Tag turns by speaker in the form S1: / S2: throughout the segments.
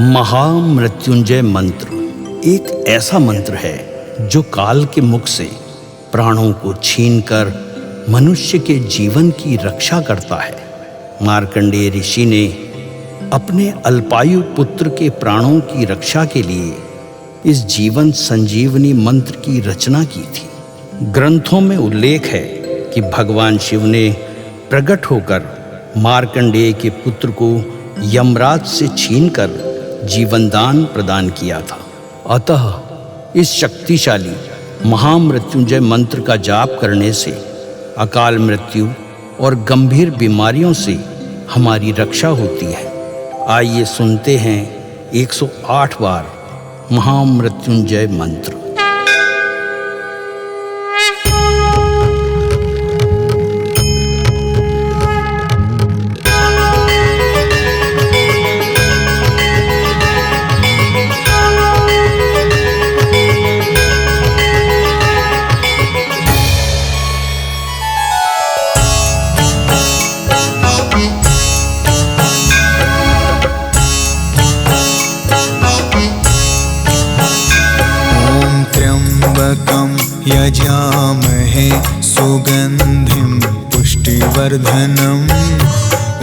S1: महामृत्युंजय मंत्र एक ऐसा मंत्र है जो काल के मुख से प्राणों को छीनकर मनुष्य के जीवन की रक्षा करता है। मार्कंडेय ऋषि ने अपने अल्पायु पुत्र के प्राणों की रक्षा के लिए इस जीवन संजीवनी मंत्र की रचना की थी। ग्रंथों में उल्लेख है कि भगवान शिव ने प्रकट होकर मार्कंडेय के पुत्र को यमराज से छीनकर जीवनदान प्रदान किया था। अतः इस शक्तिशाली महामृत्युंजय मंत्र का जाप करने से अकाल मृत्यु और गंभीर बीमारियों से हमारी रक्षा होती है। आइए सुनते हैं 108 बार महामृत्युंजय मंत्र।
S2: यजामहे सुगंधिं पुष्टिवर्धनम्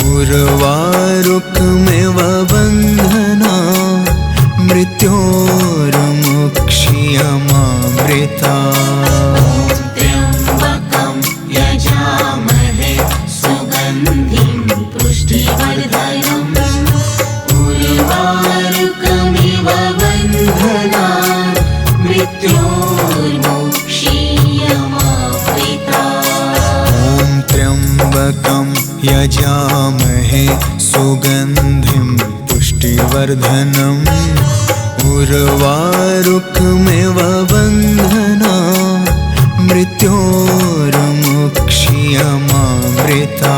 S2: उर्वारुकमिव बन्धना मृत्योर्मुक्षीयमामृता।
S3: त्र्यम्बकं यजामहे सुगन्धिं पुष्टिवर्धनम् उर्वारुकमिव बन्धना
S2: त्र्यम्बकं यजामहे सुगन्धिं पुष्टिवर्धनम् उर्वारुकमिव बन्धना मृत्योर्मुक्षीयमामृता।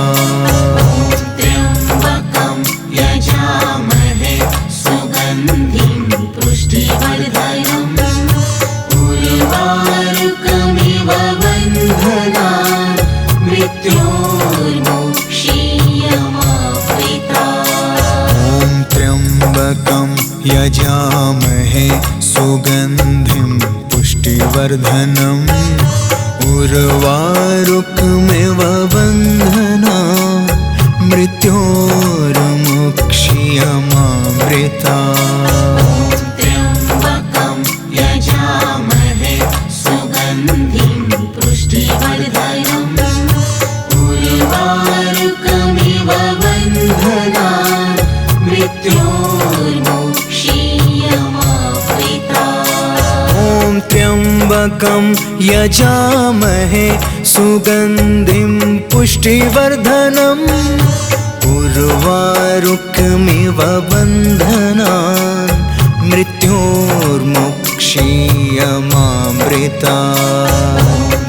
S3: त्र्यम्बकं यजामहे सुगन्धिं पुष्टिवर्धनम् उर्वारुकमिव बन्धना मृत्योर्मुक्षीयमामृता।
S2: त्र्यम्बकं यजामहे सुगन्धिं पुष्टिवर्धनम् उर्वारुकमिव बन्धना मृत्योर्मुक्षीयमामृता।
S3: त्र्यम्बकं यजामहे सुगन्धिं पुष्टिवर्धनम् उर्वारुकमिव बन्धना मृत्योर्मुक्षीयमामृता।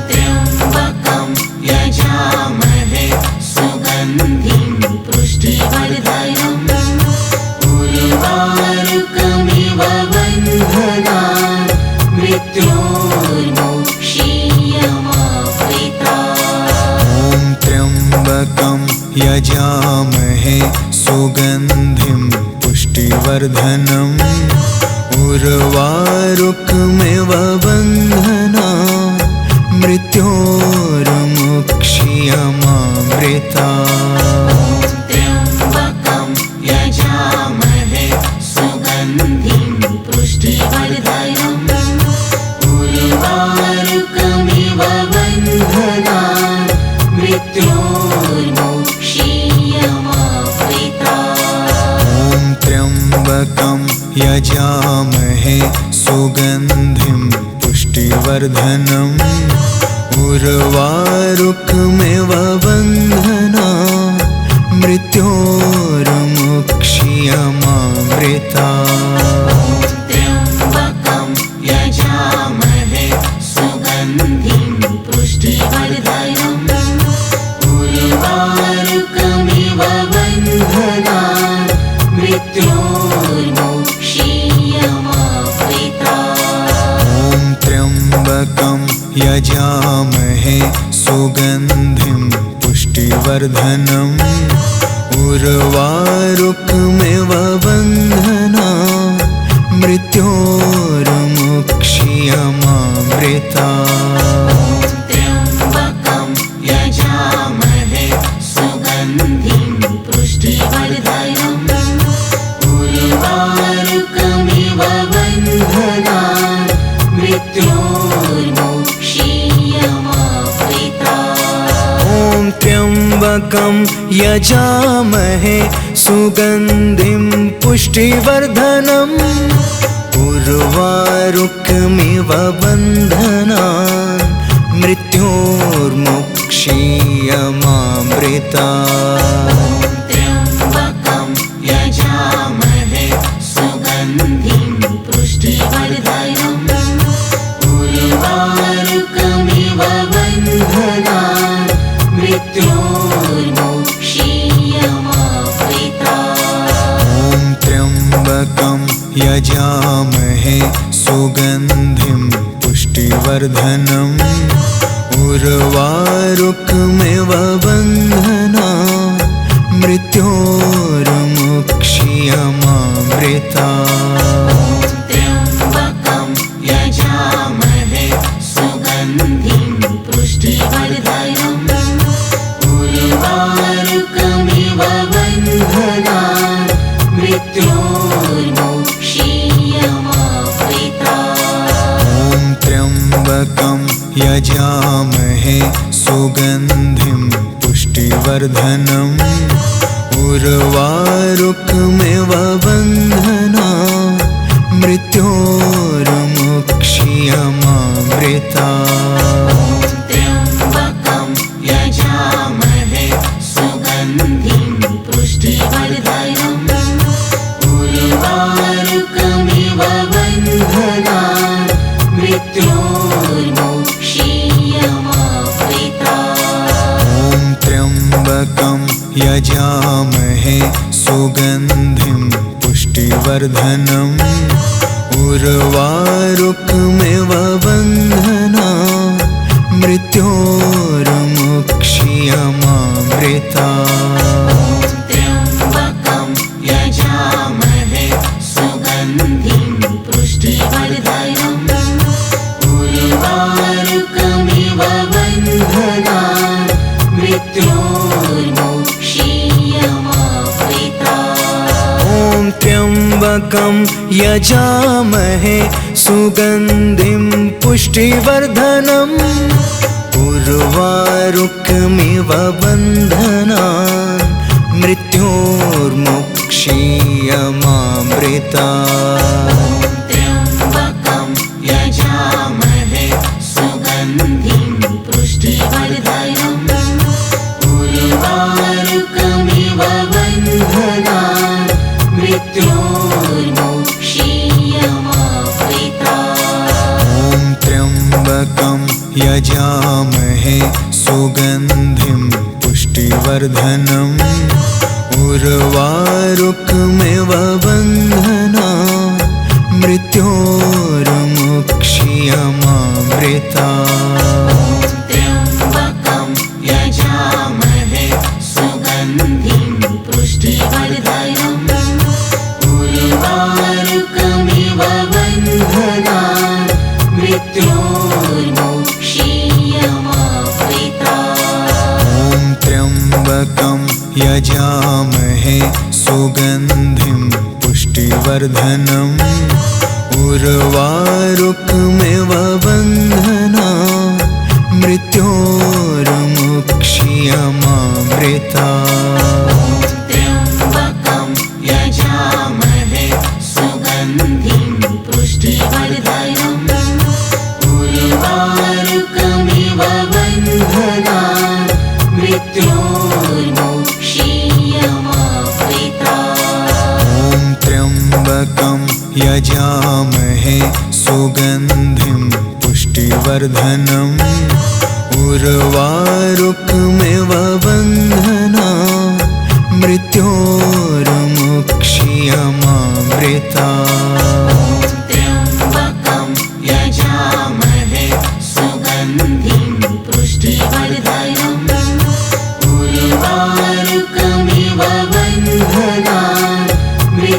S2: त्र्यम्बकं यजामहे सुगन्धिं पुष्टिवर्धनम् उर्वारुकमिव बन्धना मृत्योर्मुक्षीयमामृता।
S3: त्र्यम्बकं यजामहे सुगन्धिं पुष्टिवर्धनम् उर्वारुकमिव बन्धना मृत्योर्मुक्षीयमामृता।
S2: त्र्यम्बकं यजामहे सुगन्धिं पुष्टिवर्धनम् उर्वारुकमिव बन्धना मृत्योर्मुक्षीयमामृता।
S3: त्र्यम्बकं यजामहे सुगन्धिं पुष्टिवर्धनम् उर्वारुकमिव बन्धना मृत्योर्मुक्षीयमामृता।
S2: त्र्यम्बकं यजामहे सुगन्धिं पुष्टिवर्धनम् उर्वारुकमिव बन्धना मृत्योर्मुक्षीयमामृता।
S3: त्र्यम्बकं यजामहे सुगन्धिं पुष्टिवर्धनम् उर्वारुकमिव बन्धना मृत्योर्मुक्षीयमामृता।
S2: त्र्यम्बकं यजामहे सुगन्धिं पुष्टिवर्धनम् उर्वारुकमिव बन्धना मृत्योर्मुक्षीयमामृता
S3: त्र्यम्बकं यजामहे सुगन्धिं पुष्टिवर्धनम् उर्वारुकमिव बन्धना मृत्योर्मुक्षीयमामृता
S2: ॐ त्र्यम्बकं यजामहे सुगन्धिं पुष्टिवर्धनम् उर्वारुकमिव बन्धनान् मृत्योर्मुक्षीयमामृता
S3: त्र्यम्बकं यजामहे सुगन्धिं पुष्टिवर्धनम् उर्वारुकमिव बन्धनान् मृत्योर्मुक्षीयमामृता
S2: ॐ त्र्यम्बकं यजामहे सुगन्धिं पुष्टिवर्धनम् उर्वारुकमिव बन्धनान् मृत्योर्मुक्षीयमामृता
S3: त्र्यम्बकं यजामहे सुगन्धिं पुष्टिवर्धनम् उर्वारुकमिव बन्धनान् मृत्योर्मुक्षीयमामृता
S2: ॐ त्र्यम्बकं यजामहे सुगन्धिं पुष्टिवर्धनम् उर्वारुकमिव बन्धनान् मृत्योर्मुक्षीयमामृता
S3: त्र्यम्बकं यजामहे सुगन्धिं पुष्टिवर्धनम् उर्वारुकमिव बन्धनान् मृत्योर्मुक्षीयमामृता
S2: ॐ त्र्यम्बकं यजामहे सुगन्धिं पुष्टिवर्धनम् उर्वारुकमिव बन्धनान् मृत्योर्मुक्षीयमामृता
S3: त्र्यम्बकं यजामहे सुगन्धिं पुष्टिवर्धनम् उर्वारुकमिव बन्धनान् मृत्योर्मुक्षीयमामृता
S2: ॐ त्र्यम्बकं यजामहे सुगन्धिं पुष्टिवर्धनम् उर्वारुकमिव बन्धनान् मृत्योर्मुक्षीयमामृता
S3: त्र्यम्बकं यजामहे सुगन्धिं पुष्टिवर्धनम् उर्वारुकमिव बन्धनान् मृत्योर्मुक्षीयमामृता
S2: ॐ त्र्यम्बकं यजामहे सुगन्धिं पुष्टिवर्धनम् उर्वारुकमिव बन्धनान् मृत्योर्मुक्षीयमामृता
S3: त्र्यम्बकं यजामहे सुगन्धिं पुष्टिवर्धनम् उर्वारुकमिव बन्धनान् मृत्योर्मुक्षीयमामृता
S2: ॐ त्र्यम्बकं यजामहे सुगन्धिं पुष्टिवर्धनम् उर्वारुकमिव बन्धनान् मृत्योर्मुक्षीयमामृता
S3: त्र्यम्बकं यजामहे सुगन्धिं पुष्टिवर्धनम् उर्वारुकमिव बन्धनान् मृत्योर्मुक्षीयमामृता
S2: ॐ त्र्यम्बकं यजामहे सुगन्धिं पुष्टिवर्धनम् उर्वारुकमिव बन्धनान् मृत्योर्मुक्षीयमामृता
S3: त्र्यम्बकं यजामहे सुगन्धिं पुष्टिवर्धनम् उर्वारुकमिव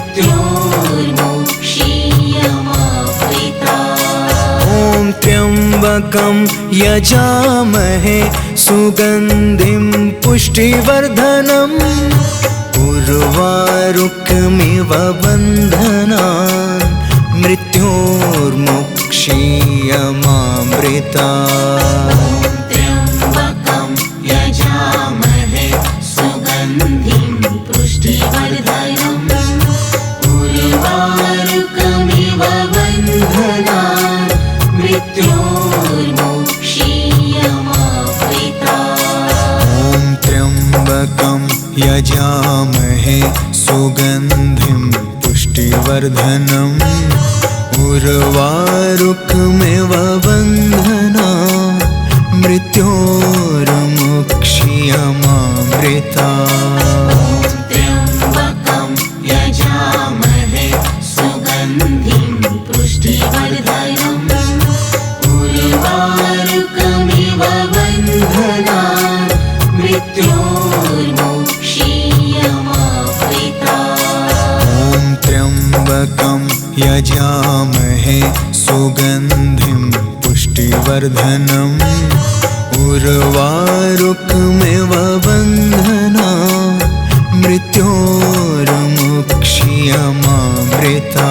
S3: मृत्योर्मुक्षीयमामृता।
S2: ॐ त्र्यम्बकं यजामहे सुगन्धिं पुष्टिवर्धनम् उर्वारुकमिव बन्धनान् मृत्योर्मुक्षीयमामृता।
S3: त्र्यम्बकं यजामहे सुगन्धिं पुष्टिवर्धनम् उर्वारुकमिव बन्धनान् मृत्योर्मुक्षीयमामृता।
S2: ॐ त्र्यम्बकं यजामहे सुगन्धिं पुष्टिवर्धनम् उर्वारुकमिव बन्धनान् मृत्योर्मुक्षीयमामृता।
S3: त्र्यम्बकं यजामहे सुगन्धिं पुष्टिवर्धनम् उर्वारुकमिव बन्धनान् मृत्योर्मुक्षीयमामृता।
S2: ॐ त्र्यम्बकं यजामहे सुगन्धिं पुष्टिवर्धनम् उर्वारुकमिव बन्धनान् मृत्योर्मुक्षीयमामृता।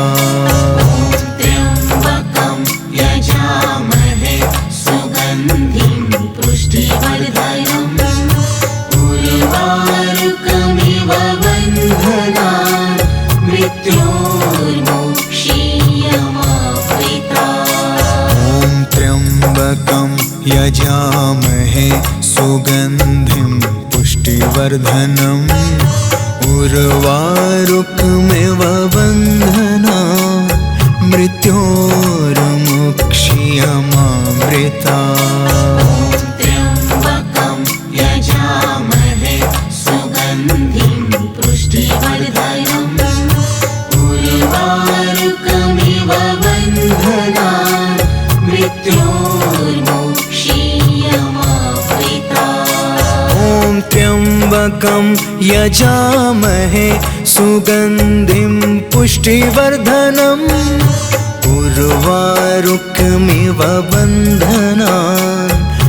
S3: त्र्यम्बकं यजामहे सुगन्धिं पुष्टिवर्धनम् उर्वारुकमिव बन्धनान् मृत्योर्मुक्षीयमामृता।
S2: ॐ त्र्यम्बकं यजामहे सुगन्धिं पुष्टिवर्धनम् उर्वारुकमिव बन्धनान् मृत्योर्मुक्षीयमामृता।
S3: त्र्यम्बकं यजामहे सुगन्धिं पुष्टिवर्धनम् उर्वारुकमिव बन्धनान् मृत्योर्मुक्षीयमामृता।
S2: ॐ त्र्यम्बकं यजामहे सुगन्धिं पुष्टिवर्धनम् उर्वारुकमिव बन्धनान्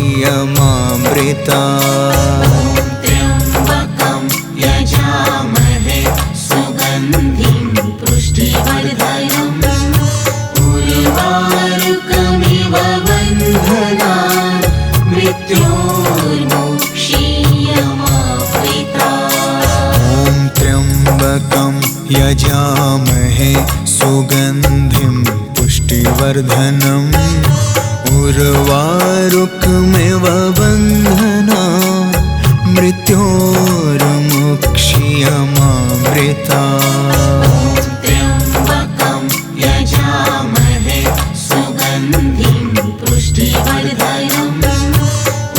S2: मृत्योर्मुक्षीयमामृता।
S3: त्र्यम्बकं यजामहे सुगन्धिं पुष्टिवर्धनम् उर्वारुकमिव बन्धनान् मृत्योर्मुक्षीयमामृता।
S2: ॐ त्र्यम्बकं यजामहे सुगन्धिं पुष्टिवर्धनम् उर्वारुकमिव बन्धनान् मृत्योर्मुक्षीयमामृता।
S3: त्र्यम्बकं यजामहे सुगन्धिं पुष्टिवर्धनम्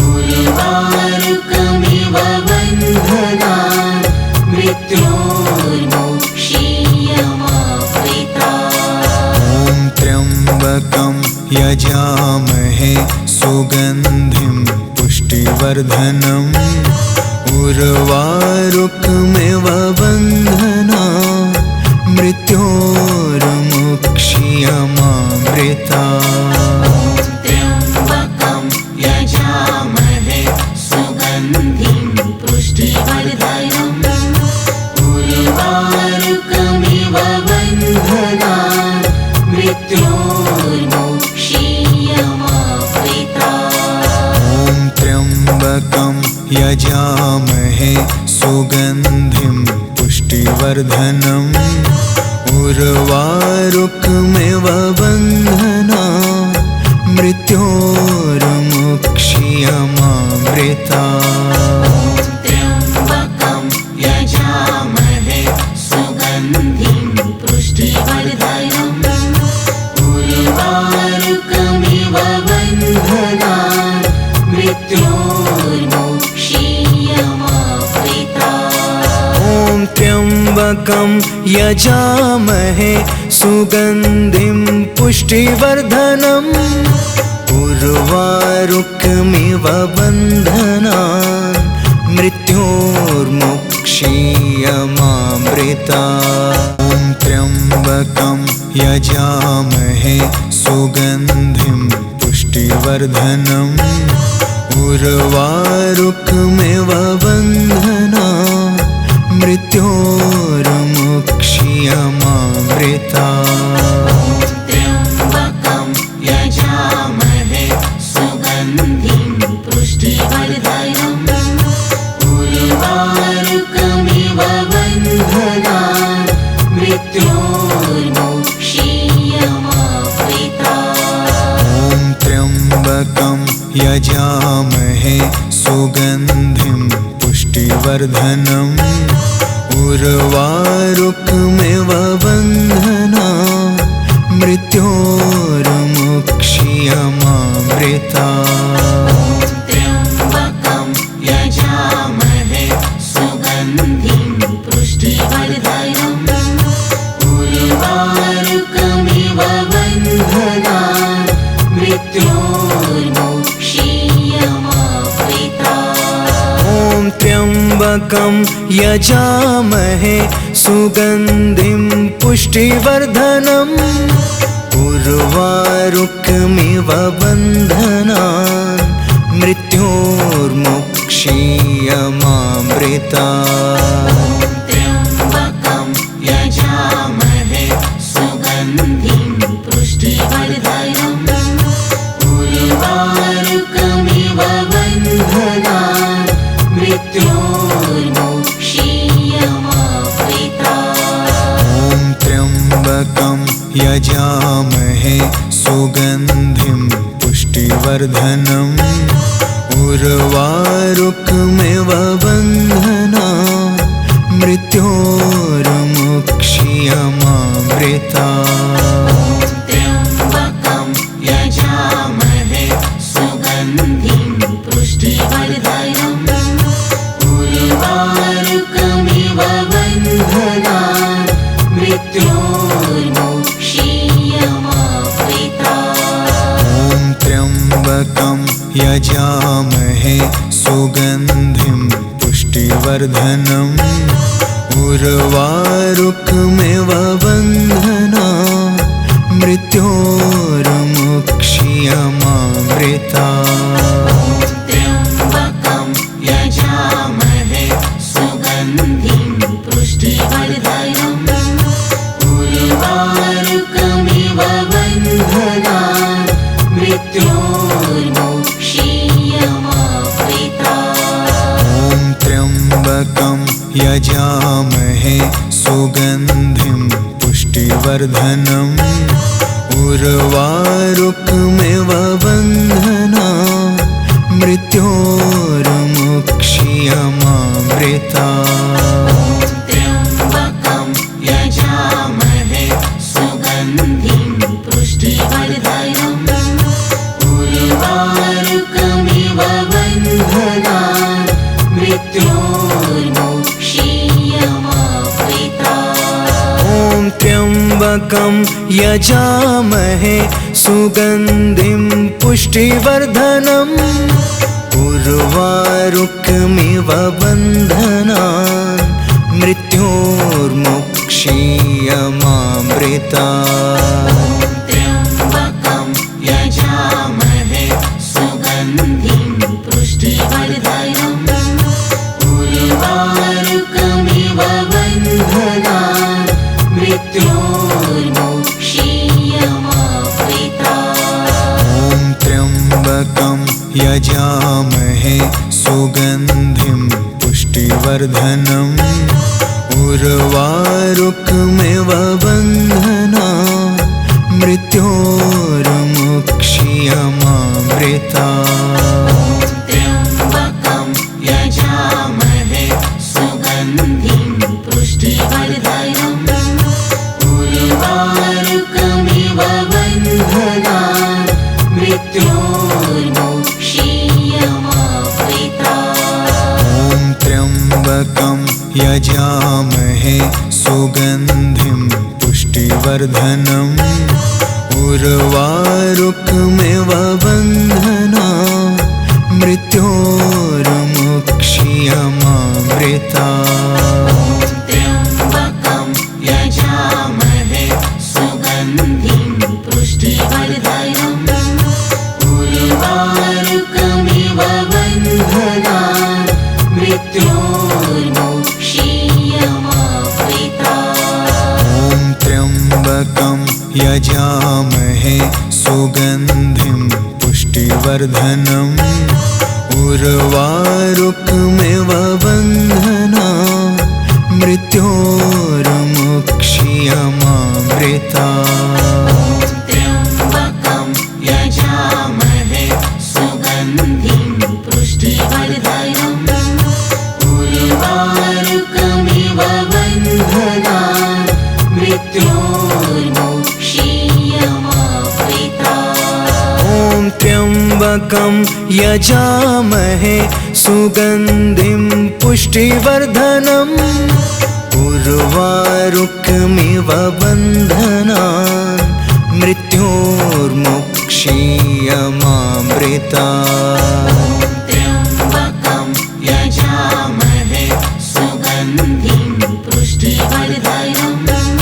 S3: उर्वारुकमिव बन्धनान् मृत्योर्मुक्षीयमामृता।
S2: ॐ त्र्यम्बकं यजामहे सुगन्धिं पुष्टिवर्धनम् उर्वारुकमिव बन्धनान् मृत्योर्मुक्षीयमामृता।
S3: त्र्यम्बकं यजामहे सुगन्धिं पुष्टिवर्धनम् उर्वारुकमिव बन्धनान् मृत्योर्मुक्षीयमामृता।
S2: ॐ त्र्यम्बकं यजामहे सुगन्धिं पुष्टिवर्धनम् उर्वारुकमिव बन्धनान् मृत्योर्मुक्षीयमामृता।
S3: त्र्यम्बकं यजामहे सुगन्धिं पुष्टिवर्धनम् उर्वारुकमिव बन्धनान् मृत्योर्मुक्षीयमामृता।
S2: ॐ त्र्यम्बकं यजामहे सुगन्धिं पुष्टिवर्धनम् उर्वारुकमिव बन्धनान् मृत्योर्मुक्षीयमामृता। ॐ त्र्यम्बकं यजामहे सुगन्धिं पुष्टिवर्धनम् उर्वारुकमिव बन्धनान् मृत्योर्मुक्षीयमामृता।
S3: त्र्यम्बकं यजामहे सुगन्धिं पुष्टिवर्धनम् उर्वारुकमिव बन्धनान् मृत्योर्मुक्षीयमामृता।
S2: ॐ त्र्यम्बकं यजामहे सुगन्धिं पुष्टिवर्धनम् उर्वारुकमिव बन्धनान् मृत्योर्मुक्षीयमामृता।
S3: त्र्यम्बकं यजामहे सुगन्धिं पुष्टिवर्धनम् उर्वारुकमिव बन्धनान् मृत्योर्मुक्षीयमामृता।
S2: ॐ त्र्यम्बकं यजामहे सुगन्धिं पुष्टिवर्धनम् उर्वारुकमिव बन्धनान् मृत्योर्मुक्षीयमामृता।
S3: त्र्यम्बकं यजामहे सुगन्धिं पुष्टिवर्धनम् उर्वारुकमिव बन्धनान् मृत्योर्मुक्षीयमामृता।
S2: ॐ त्र्यम्बकं यजामहे सुगन्धिं पुष्टिवर्धनम् उर्वारुकमिव बन्धनान् मृत्योर्मुक्षीयमामृता।
S3: त्र्यम्बकं यजामहे सुगन्धिं पुष्टिवर्धनम् उर्वारुकमिव बन्धनान् मृत्योर्मुक्षीयमामृता।
S2: ॐ त्र्यम्बकं यजामहे सुगन्धिं पुष्टिवर्धनम् उर्वारुकमिव बन्धनान् मृत्योर्मुक्षीयमामृता।
S3: त्र्यम्बकं यजामहे सुगन्धिं पुष्टिवर्धनम् उर्वारुकमिव बन्धनान् मृत्योर्मुक्षीयमामृता।
S2: ॐ त्र्यम्बकं यजामहे सुगन्धिं पुष्टिवर्धनम् उर्वारुकमिव बन्धनान् मृत्योर्मुक्षीयमामृता।
S3: त्र्यम्बकं यजामहे सुगन्धिं पुष्टिवर्धनम् उर्वारुकमिव बन्धनान् मृत्योर्मुक्षीयमामृता।
S2: ॐ त्र्यम्बकं यजामहे सुगन्धिं पुष्टिवर्धनम् उर्वारुकमिव बन्धनान् मृत्योर्मुक्षीयमामृता।
S3: त्र्यम्बकं यजामहे सुगन्धिं पुष्टिवर्धनम् उर्वारुकमिव बन्धनान् मृत्योर्मुक्षीयमामृता।
S2: ॐ त्र्यम्बकं यजामहे सुगन्धिं पुष्टिवर्धनम् उर्वारुकमिव बन्धनान् मृत्योर्मुक्षीयमामृता।
S3: त्र्यम्बकं यजामहे सुगन्धिं पुष्टिवर्धनम् उर्वारुकमिव बन्धनान् मृत्योर्मुक्षीयमामृता।
S2: ॐ त्र्यम्बकं यजामहे सुगन्धिं पुष्टिवर्धनम् उर्वारुकमिव बन्धनान् मृत्योर्मुक्षीयमामृता। मृत्योर्मुक्षीयमामृता।
S3: त्र्यम्बकं यजामहे सुगन्धिं पुष्टिवर्धनम् उर्वारुकमिव बन्धनान् मृत्योर्मुक्षीयमामृता।
S2: ॐ त्र्यम्बकं यजामहे सुगन्धिं पुष्टिवर्धनम् उर्वारुकमिव बन्धनान् मृत्योर्मुक्षीयमामृता।
S3: त्र्यम्बकं यजामहे सुगन्धिं पुष्टिवर्धनम् उर्वारुकमिव बन्धनान् मृत्योर्मुक्षीयमामृता।
S2: ॐ त्र्यम्बकं यजामहे सुगन्धिं पुष्टिवर्धनम् उर्वारुकमिव बन्धनान् मृत्योर्मुक्षीयमामृता।
S3: त्र्यम्बकं यजामहे सुगन्धिं पुष्टिवर्धनम्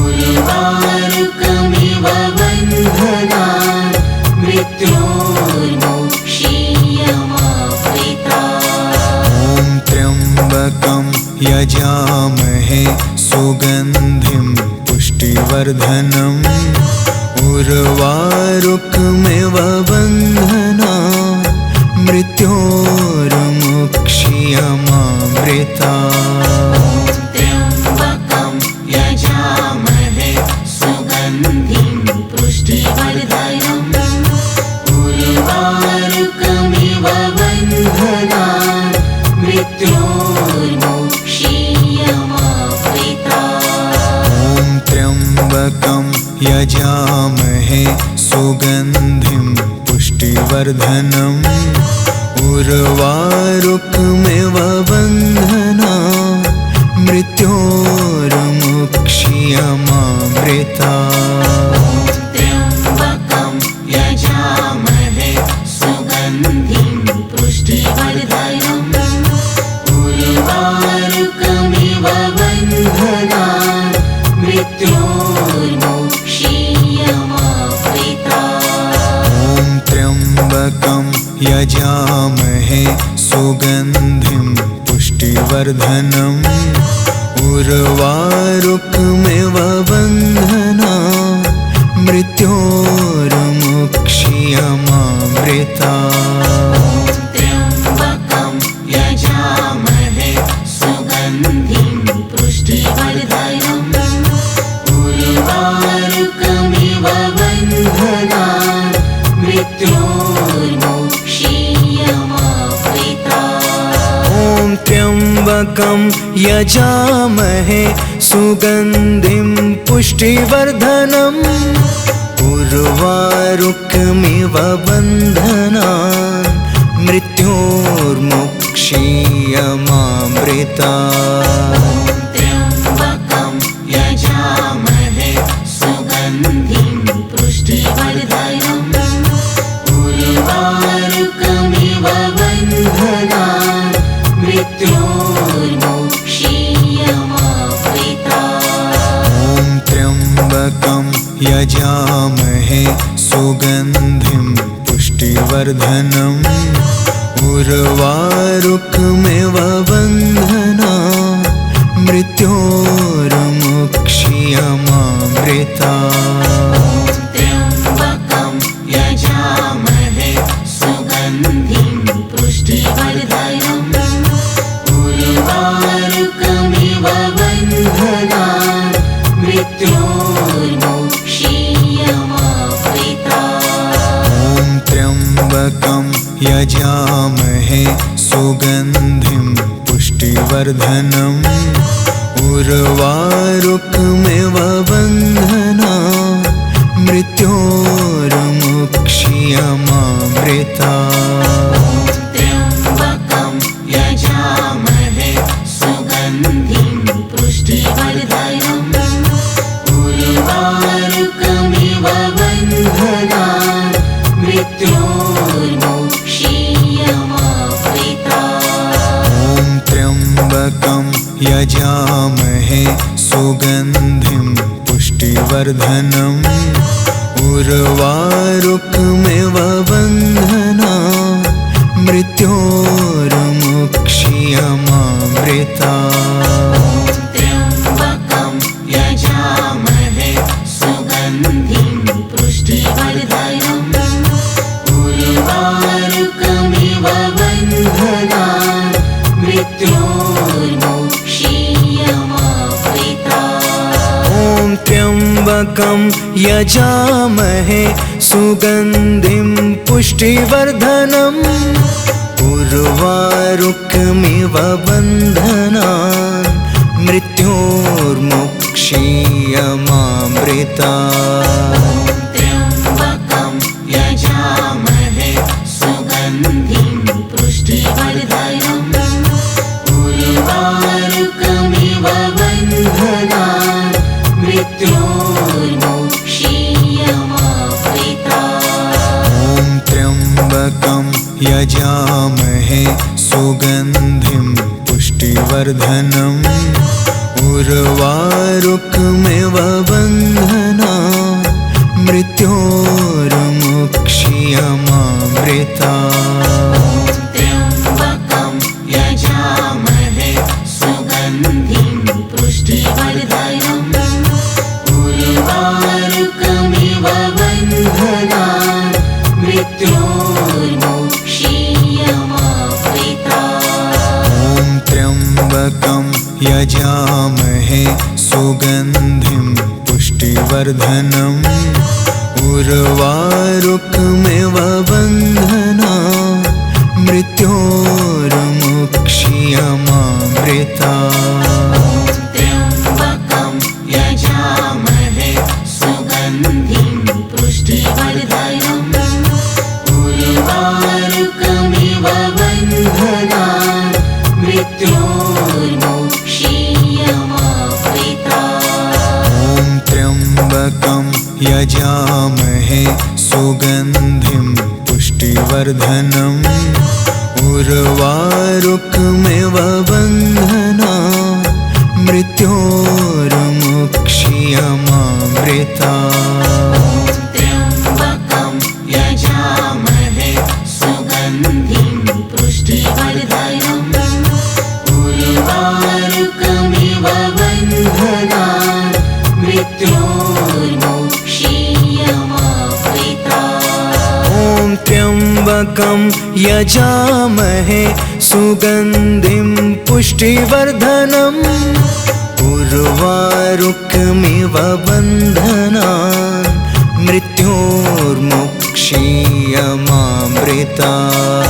S3: उर्वारुकमिव बन्धनान् मृत्योर्मुक्षीयमामृता।
S2: ॐ त्र्यम्बकं यजामहे सुगन्धिं पुष्टिवर्धनम् उर्वारुकमिव बन्धनान् मृत्योर्मुक्षीयमामृता।
S3: त्र्यम्बकं यजामहे सुगन्धिं पुष्टिवर्धनम् उर्वारुकमिव बन्धनान् मृत्योर्मुक्षीयमामृता।
S2: ॐ त्र्यम्बकं यजामहे सुगन्धिं पुष्टिवर्धनम् उर्वारुकमिव बन्धनान् मृत्योर्मुक्षीयमामृता।
S3: त्र्यम्बकं यजामहे सुगन्धिं पुष्टिवर्धनम् उर्वारुकमिव बन्धनान् मृत्योर्मुक्षीयमामृता।
S2: ॐ त्र्यम्बकं यजामहे सुगन्धिं पुष्टिवर्धनम् उर्वारुकमिव बन्धनान् मृत्योर्मुक्षीयमामृता।
S3: त्र्यम्बकं यजामहे सुगन्धिं पुष्टिवर्धनम् उर्वारुकमिव बन्धनान् मृत्योर्मुक्षीयमामृता।
S2: ॐ त्र्यम्बकं यजामहे सुगन्धिं पुष्टिवर्धनम् उर्वारुकमिव बन्धनान् मृत्योर्मुक्षीयमामृता।
S3: त्र्यम्बकं यजामहे सुगन्धिं पुष्टिवर्धनम् उर्वारुकमिव बन्धनान् मृत्योर्मुक्षीयमामृता।
S2: ॐ त्र्यम्बकं यजामहे सुगन्धिं पुष्टिवर्धनम् उर्वारुकमिव बन्धनान् मृत्योर्मुक्षीयमामृता।
S3: त्र्यम्बकं यजामहे सुगन्धिं पुष्टिवर्धनम् उर्वारुकमिव बन्धनान् मृत्योर्मुक्षीयमामृता।
S2: ॐ त्र्यम्बकं यजामहे सुगन्धिं पुष्टिवर्धनम् उर्वारुकमिव बन्धनान् मृत्योर्मुक्षीयमामृता।
S3: त्र्यम्बकं यजामहे सुगन्धिं पुष्टिवर्धनम् उर्वारुकमिव बन्धनान् मृत्योर्मुक्षीयमामृता।
S2: त्र्यम्बकं यजामहे सुगन्धिं पुष्टिवर्धनम् उर्वारुकमिव बन्धनान् मृत्योर्मुक्ष्यमामृतात्।
S3: त्र्यम्बकं यजामहे सुगन्धिं पुष्टिवर्धनम् उर्वारुकमिव बन्धनान् मृत्योर्मुक्ष्यमामृतात्।
S2: ॐ त्र्यम्बकं यजामहे सुगन्धिं पुष्टिवर्धनम् उर्वारुकमिव बन्धनान् मृत्योर्मुक्ष्यमामृतात्।
S3: त्र्यम्बकं यजामहे सुगन्धिं पुष्टिवर्धनम् उर्वारुकमिव बन्धनान् मृत्योर्मुक्ष्यमामृतात्।
S2: ॐ त्र्यम्बकं यजामहे सुगन्धिं पुष्टिवर्धनम् उर्वारुकमिव बन्धनान् मृत्योर्मुक्ष्यमामृतात्।
S3: त्र्यम्बकं यजामहे सुगन्धिं पुष्टिवर्धनम् उर्वारुकमिव बन्धनान् मृत्योर्मुक्ष्यमामृतात्।
S2: ॐ त्र्यम्बकं यजामहे सुगन्धिं पुष्टिवर्धनम् उर्वारुकमिव बन्धनान् मृत्योर्मुक्ष्यमामृतात्।
S3: त्र्यम्बकं यजामहे सुगन्धिं पुष्टिवर्धनम् उर्वारुकमिव बन्धनान् मृत्योर्मुक्ष्यमामृतात्।
S2: ॐ त्र्यम्बकं यजामहे सुगन्धिं पुष्टिवर्धनम् उर्वारुकमिव बन्धनान् मृत्योर्मुक्ष्यमामृतात्।
S3: त्र्यम्बकं यजामहे सुगन्धिं पुष्टिवर्धनम् उर्वारुकमिव बन्धनान् मृत्योर्मुक्ष्यमामृतात्।
S2: ॐ त्र्यम्बकं यजामहे सुगन्धिं पुष्टिवर्धनम् उर्वारुकमिव बन्धनान् मृत्योर्मुक्ष्यमामृतात्।